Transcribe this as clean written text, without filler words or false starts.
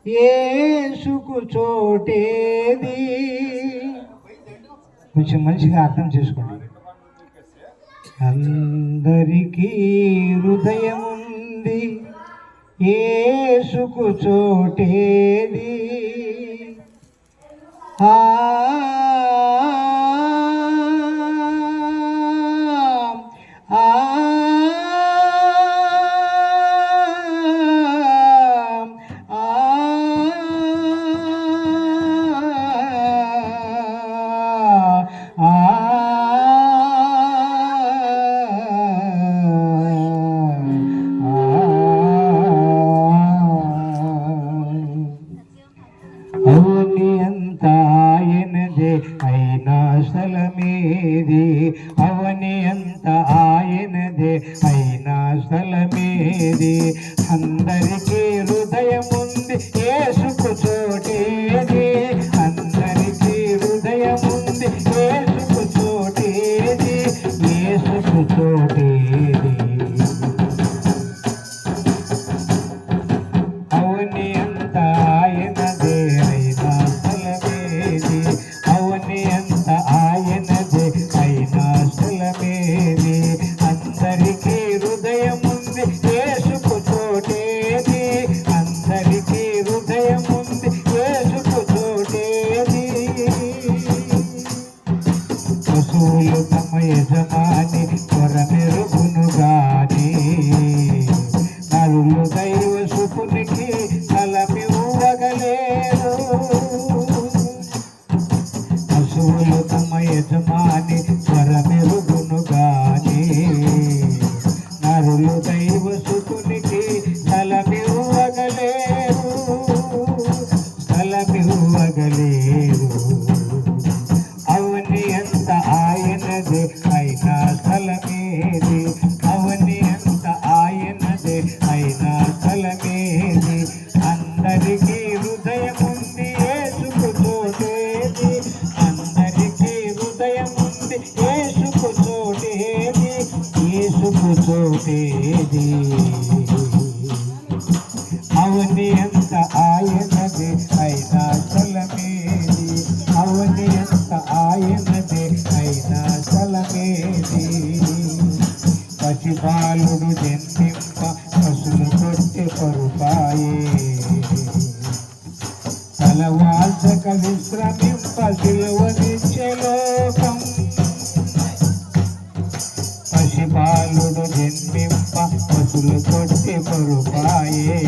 యేసుకు చోటేది. కొంచెం మంచిగా అర్థం చేసుకోండి. అందరికీ హృదయం ఉంది, యేసుకు చోటేది. ఆ అవని అంత ఆయనదే అయినా స్థలమేది. అవని అంత ఆయనదే అయినా స్థలమేది. అందరికీ హృదయం ఉంది, యేసుకు చోటేది. అందరికీ హృదయం ఉంది, యేసుకు చోటేది. యేసుకు చోటేది. అవని అంత ఆయనదే అయినా స్థలమేది. అవని అంత ఆయనదే అయినా స్థలమేది. అందరికీ హృదయం ఉంది, యేసుకు చోటేది. అందరికీ హృదయం ఉంది, యేసుకు చోటేది. పశువులు తమ యజమాని కొరమెరుగును గాని, నరులు దైవ సుకునికి తలమివ్వగలేరు. పశువులు తమ యజమాని కొరమెరుగును గాని, నరులు దైవ సుకునికి తలమివ్వగలేరు. తలమివ్వగలేరు. అవని అంత ఆయనదే అయినా స్థలమేది. అవని అంత ఆయనదే అయినా స్థలమేది. అందరికీ హృదయం ఉంది, యేసుకు చోటేది. అందరికీ హృదయం ఉంది, యేసుకు చోటేది. యేసుకు చోటేది. అవని అంత ఆయనదే అయినా స్థలమేది. అవని అంత ఆయనదే అయినా స్థలమేది. పసిబాలుడు జన్మింప పశులు కొట్టి పరుపాయే. తలవాల్చక విశ్రమింప సిలువనిచ్చే లోకం. పసిబాలుడు జన్మింప పశులు కొట్టి పరుపాయే.